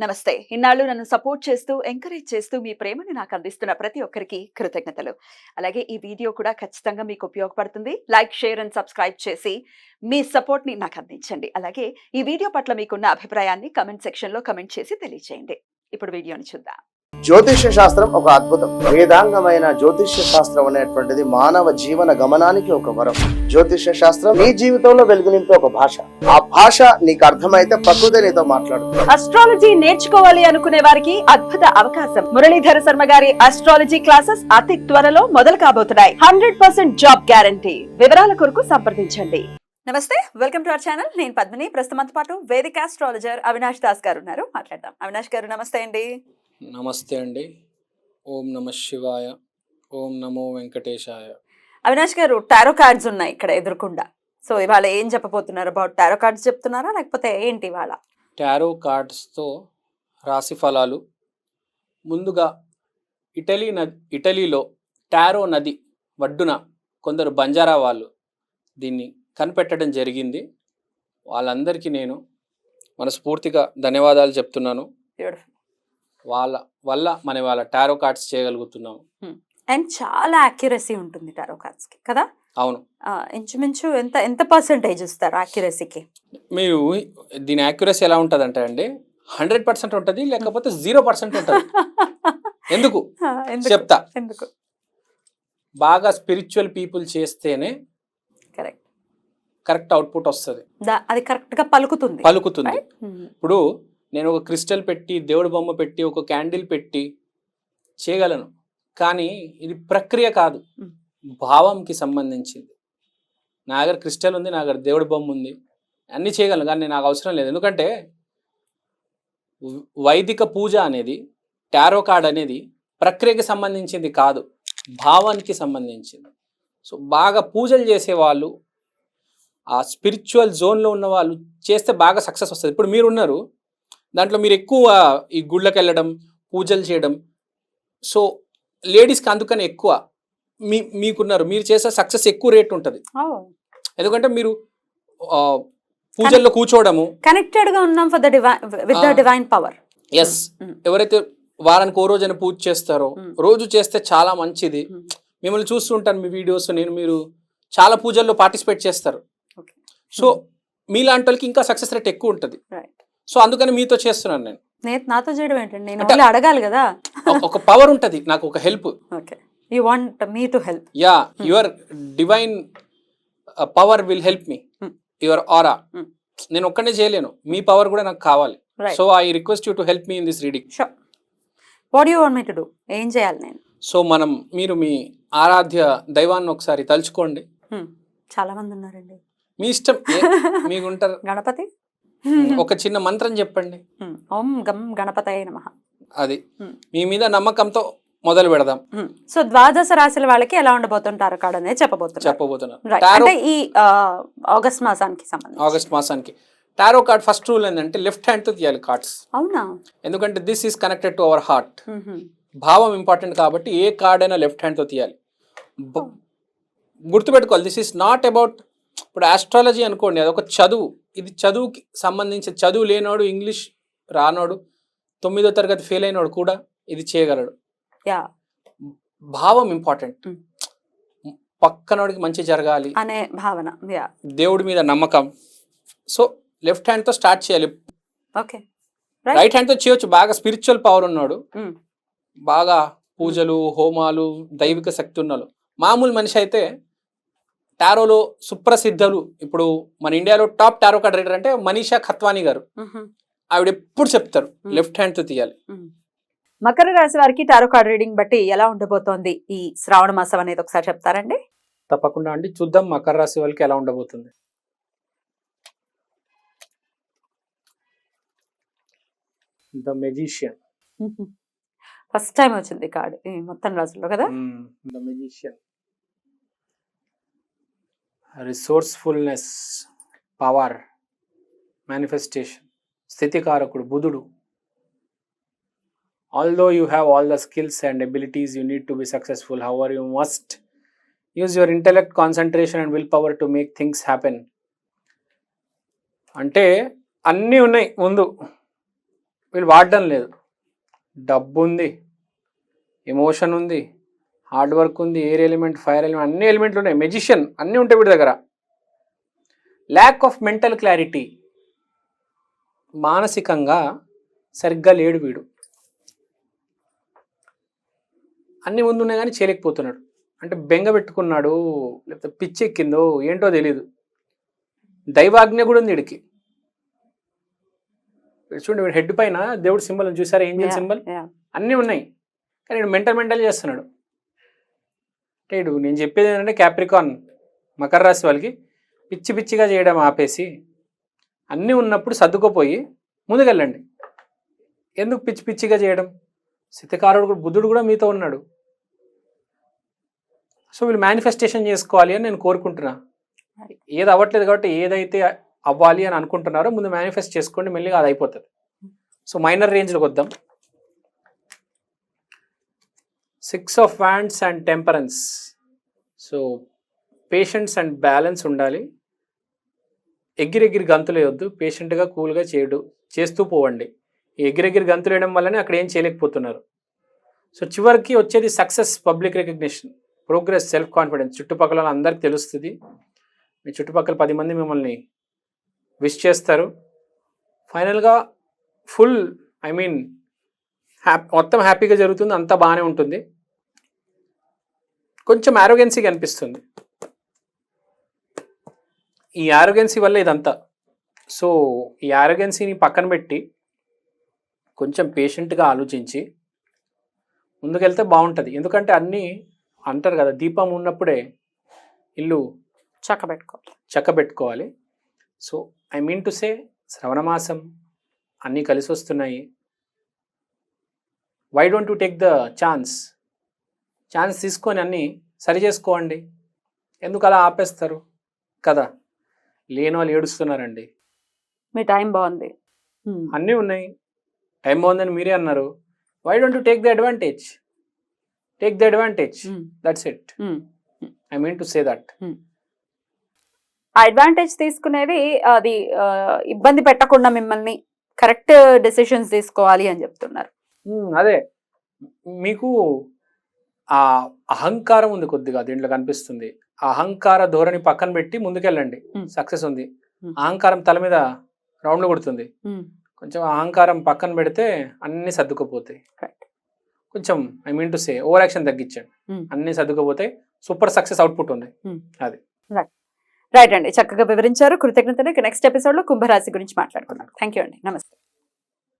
నమస్తే. ఇన్నాళ్ళు నన్ను సపోర్ట్ చేస్తూ, ఎంకరేజ్ చేస్తూ మీ ప్రేమని నాకు అందిస్తున్న ప్రతి ఒక్కరికి కృతజ్ఞతలు. అలాగే ఈ వీడియో కూడా ఖచ్చితంగా మీకు ఉపయోగపడుతుంది. లైక్, షేర్ అండ్ సబ్స్క్రైబ్ చేసి మీ సపోర్ట్‌ని నాకు అందించండి. అలాగే ఈ వీడియో పట్ల మీకున్న అభిప్రాయాన్ని కామెంట్ సెక్షన్‌లో కామెంట్ చేసి తెలియజేయండి. ఇప్పుడు వీడియోని చూద్దాం. జ్యోతిష్య శాస్త్రం ఒక అద్భుతం. వేదాంగమైన జ్యోతిష్య శాస్త్రం అనేటువంటిది మానవ జీవన గమనానికి ఒక వరం. జ్యోతిష్య శాస్త్రం నీ జీవితంలో వెలుగునింపే ఒక భాష. ఆ భాష నీకు అర్థమైతే ప్రకృతి నీతో మాట్లాడుతుంది. అస్ట్రాలజీ నేర్చుకోవాలి అనుకునే వారికి అద్భుత అవకాశం. మురళీధర శర్మ గారి అస్ట్రాలజీ క్లాసెస్ అతి త్వరలో మొదలు కాబోతున్నాయి. 100% జాబ్ గ్యారంటీ. వివరాల కొరకు సంప్రదించండి. నమస్తే, వెల్కమ్ టు అవర్ ఛానల్. నేను పద్మిని. ప్రస్తుతంతో పాటు వేదిక ఆస్ట్రాలజర్ అవినాష్ దాస్ గారు ఉన్నారు. మాట్లాడదాం. అవినాష్ గారు నమస్తే అండి. నమస్తే అండి. ఓం నమ శివాయ. ఓం నమో వెంకటేశాయ. అవినాష్ గారు, టారో కార్డ్స్ ఉన్నాయి ఇక్కడ ఎదురుకుండా. సో ఇవాళ ఏం చెప్పబోతున్నారు? అబౌట్ టారో కార్డ్స్ చెప్తున్నారా లేకపోతే ఏంటి ఇవాళ? టారో కార్డ్స్తో రాశి ఫలాలు. ముందుగా ఇటలీలో టారో నది ఒడ్డున కొందరు బంజారా వాళ్ళు దీన్ని కనిపెట్టడం జరిగింది. వాళ్ళందరికీ నేను మనస్ఫూర్తిగా ధన్యవాదాలు చెప్తున్నాను. వాళ్ళ వల్ల మనం వాళ్ళ టారో కార్డ్స్ చేయగలుగుతున్నాము. అండ్ చాలా యాక్యురసీ ఉంటుంది టారో కార్డ్స్ కి కదా? అవును. ఇంచుమించు ఎంత పర్సెంటేజ్ ఇస్తారు యాక్యురసీకి? మీరు దీని యాక్యురసీ ఎలా ఉంటుంది అంటే అండి, 100% ఉంటుంది, లేకపోతే 0% ఉంటుంది. ఎందుకు చెప్తా. ఎందుకు? బాగా స్పిరిచువల్ పీపుల్ చేస్తేనే కరెక్ట్ అవుట్పుట్ వస్తుంది. అది కరెక్ట్ గా పలుకుతుంది. ఇప్పుడు నేను ఒక క్రిస్టల్ పెట్టి, దేవుడి బొమ్మ పెట్టి, ఒక క్యాండిల్ పెట్టి చేయగలను, కానీ ఇది ప్రక్రియ కాదు, భావంకి సంబంధించింది. నా దగ్గర క్రిస్టల్ ఉంది, నా దగ్గర దేవుడి బొమ్మ ఉంది, అన్నీ చేయగలను, కానీ నాకు అవసరం లేదు. ఎందుకంటే వైదిక పూజ అనేది, టారో కార్డ్ అనేది ప్రక్రియకి సంబంధించింది కాదు, భావానికి సంబంధించింది. సో బాగా పూజలు చేసేవాళ్ళు, ఆ స్పిరిచువల్ జోన్లో ఉన్న వాళ్ళు చేస్తే బాగా సక్సెస్ వస్తుంది. ఇప్పుడు మీరున్నారు దాంట్లో, మీరు ఎక్కువ ఈ గుళ్ళకి వెళ్ళడం, పూజలు చేయడం, సో లేడీస్కి అందుకని ఎక్కువ మీకున్నారు, మీరు చేసే సక్సెస్ ఎక్కువ రేట్ ఉంటుంది. ఎందుకంటే మీరు పూజల్లో కూర్చోవడము, కనెక్టెడ్ గా ఉన్నాం for the with the divine power. Yes. ఎవరైతే వారానికి ఓ రోజు అని పూజ చేస్తారో, రోజు చేస్తే చాలా మంచిది. మిమ్మల్ని చూస్తుంటాను మీ వీడియోస్, మీరు చాలా పూజల్లో పార్టిసిపేట్ చేస్తారు. సో మీలాంటి వాళ్ళకి ఇంకా సక్సెస్ రేట్ ఎక్కువ ఉంటుంది. సో అందుకని మీతో చేస్తున్నాను నేను. నాతో చేయడం ఏంటండి? నేను అడగాలి కదా. ఒక పవర్ ఉంటుంది నాకు, ఒక help. You want me to help. Yeah, your divine power will help me, your aura. నేను ఒక్కనే చేయలేను, మీ పవర్ కూడా నాకు కావాలి. So I request you to help me in this reading. What you want me to do? ఏం చేయాలి నేను? So మీరు మీ ఆరాధ్య దైవాన్ని ఒకసారి తలుచుకోండి. చాలా మంది ఉన్నారండి, మీ ఇష్టం, మీకు ఉంటారు. గణపతి, ఒక చిన్న మంత్రం చెప్పండి. ఓం గం గణపతయే నమః. అది మీ మీద నమ్మకంతో మొదలు పెడదాం. సో ద్వాదశ రాశుల వాళ్ళకి ఎలా ఉండబోతుంటారు కార్డ్ అనేది చెప్పబోతున్నారు. అంటే ఈ ఆగస్ట్ మాసానికి టారో కార్డ్ ఫస్ట్ రూల్ ఏంటంటే లెఫ్ట్ హ్యాండ్ తో తీయాలి కార్డ్స్. అవునా? ఎందుకంటే this is connected to our heart. భావం ఇంపార్టెంట్ కాబట్టి ఏ కార్డ్ అయినా లెఫ్ట్ హ్యాండ్ తో తీయాలి. గుర్తుపెట్టుకోవాలి, దిస్ ఈస్ నాట్ అబౌట్, ఇప్పుడు ఆస్ట్రాలజీ అనుకోండి, అదొక చదువు. ఇది చదువుకి సంబంధించి, చదువు లేనోడు, ఇంగ్లీష్ రానోడు, 9వ తరగతి ఫెయిల్ అయినోడు కూడా ఇది చేయగలడు. భావం ఇంపార్టెంట్. పక్కనోడికి మంచి జరగాలి అనే భావన, దేవుడి మీద నమ్మకం. సో లెఫ్ట్ హ్యాండ్ తో స్టార్ట్ చేయాలి. రైట్ హ్యాండ్ తో చేయొచ్చు. బాగా స్పిరిచువల్ పవర్ ఉన్నాడు, బాగా పూజలు, హోమాలు, దైవిక శక్తి ఉన్నాడు. మామూలు మనిషి అయితే టారోలో సుప్రసిద్ధులు, ఇప్పుడు మన ఇండియాలో టాప్ టారో కార్డ్ రీడర్ అంటే మనీషా ఖత్వానీ గారు. ఆవిడ ఎప్పుడు చెప్తారు లెఫ్ట్ హ్యాండ్ తో తీయాలి. మకర రాశి వారికి టారో కార్డ్ రీడింగ్ బట్టి ఎలా ఉండబోతోంది ఈ శ్రావణ మాసం అనేది ఒకసారి చెప్తారండి? తప్పకుండా అండి, చూద్దాం మకర రాశి వాళ్ళకి ఎలా ఉండబోతుంది. ద మెజిషియన్ ఫస్ట్ టైం వచ్చింది కార్డ్ ఈ మొత్తం రాజుల్లో కదా. The magician, resourcefulness, power, manifestation, స్థితికారకుడు బుధుడు. Although you have all the skills and abilities you need to be successful, however you must use your intellect, concentration and willpower to make things happen. అంటే అన్నీ ఉన్నాయి ముందు, వీళ్ళు వాడడం లేదు. డబ్బు ఉంది, ఎమోషన్ ఉంది, హార్డ్ వర్క్ ఉంది, ఎయిర్ ఎలిమెంట్, ఫైర్ ఎలిమెంట్, అన్ని ఎలిమెంట్లు ఉన్నాయి, మెజిషియన్ అన్నీ ఉంటాయి వీడి దగ్గర. ల్యాక్ ఆఫ్ మెంటల్ క్లారిటీ, మానసికంగా సరిగ్గా లేడు వీడు. అన్ని ముందున్నాయి కానీ చేయలేకపోతున్నాడు. అంటే బెంగ పెట్టుకున్నాడు, లేకపోతే పిచ్చి ఎక్కిందో ఏంటో తెలియదు. దైవాజ్ఞ కూడా ఉంది వీడికి. చూడండి వీడు హెడ్ పైన దేవుడి సింబల్ చూసారా, ఏంజల్ సింబల్ అన్నీ ఉన్నాయి, కానీ వీడు మెంటల్ చేస్తున్నాడు. అంటే వీడు నేను చెప్పేది ఏంటంటే క్యాప్రికాన్ మకర రాశి వాళ్ళకి పిచ్చి పిచ్చిగా చేయడం ఆపేసి అన్నీ ఉన్నప్పుడు సర్దుకుపోయి ముందుకెళ్ళండి. ఎందుకు పిచ్చి పిచ్చిగా చేయడం? శితకారుడు కూడా, బుద్ధుడు కూడా మీతో ఉన్నాడు. సో వీళ్ళు మేనిఫెస్టేషన్ చేసుకోవాలి అని నేను కోరుకుంటున్నా. ఏది అవ్వట్లేదు కాబట్టి ఏదైతే అవ్వాలి అని అనుకుంటున్నారో ముందు మేనిఫెస్ట్ చేసుకోండి, మెల్లిగా అది అయిపోతుంది. సో మైనర్ రేంజ్లోకి వద్దాం. 6 of Wands and temperance. So patience and balance ఉండాలి. ఎగిరెగిరి గంతులు వేయొద్దు, పేషెంట్గా కూల్గా చేస్తూ పోవండి. ఈ ఎగిరెగిరి గంతులు వేయడం వల్లనే అక్కడ ఏం చేయలేకపోతున్నారు. సో చివరికి వచ్చేది success, public recognition, progress, self confidence. చుట్టుపక్కల అందరికి తెలుస్తుంది. మీ చుట్టుపక్కల 10 మంది మిమ్మల్ని విష్ చేస్తారు. ఫైనల్గా ఫుల్ మొత్తం హ్యాపీగా జరుగుతుంది, అంతా బాగానే ఉంటుంది. కొంచెం యారోగెన్సీగా అనిపిస్తుంది. ఈ యారోగెన్సీ వల్ల ఇదంతా. సో ఈ యారోగెన్సీని పక్కన పెట్టి కొంచెం పేషెంట్గా ఆలోచించి ముందుకెళ్తే బాగుంటుంది. ఎందుకంటే అన్నీ అంటారు కదా, దీపం ఉన్నప్పుడే ఇల్లు చక్కబెట్టుకోవాలి. So I mean to say శ్రవణమాసం అన్నీ కలిసి వస్తున్నాయి. Why don't you take the chance తీసుకొని అన్నీ సరి చేసుకోండి. ఎందుకు అలా ఆపేస్తారు కదా? లేని వాళ్ళు ఏడుస్తున్నారండి. మీ టైం బాగుంది, అన్నీ ఉన్నాయి, టైం బాగుందని మీరే అన్నారు. Why don't you take the advantage? That's it. I mean to say that. Advantage తీసుకునేది అది ఇబ్బంది పెట్టకుండా మిమ్మల్ని కరెక్ట్ డెసిషన్స్ తీసుకోవాలి అని చెప్తున్నారు. అదే మీకు ఆ అహంకారం ఉంది కొద్దిగా దీంట్లో కనిపిస్తుంది. ఆ అహంకార ధోరణి పక్కన పెట్టి ముందుకెళ్ళండి, సక్సెస్ ఉంది. అహంకారం తల మీద రౌండ్లు కొడుతుంది. కొంచెం అహంకారం పక్కన పెడితే అన్ని సర్దుకుపోతాయి. కొంచెం I mean to say over action తగ్గించండి, అన్ని సర్దుకుపోతాయి. సూపర్ సక్సెస్ అవుట్పుట్ ఉంది. అది రైట్ అండి, చక్కగా వివరించారు. కృతజ్ఞతలు. నెక్స్ట్ ఎపిసోడ్ లో కుంభరాశి గురించి మాట్లాడుకున్నాం. థ్యాంక్ యూ అండి, నమస్తే.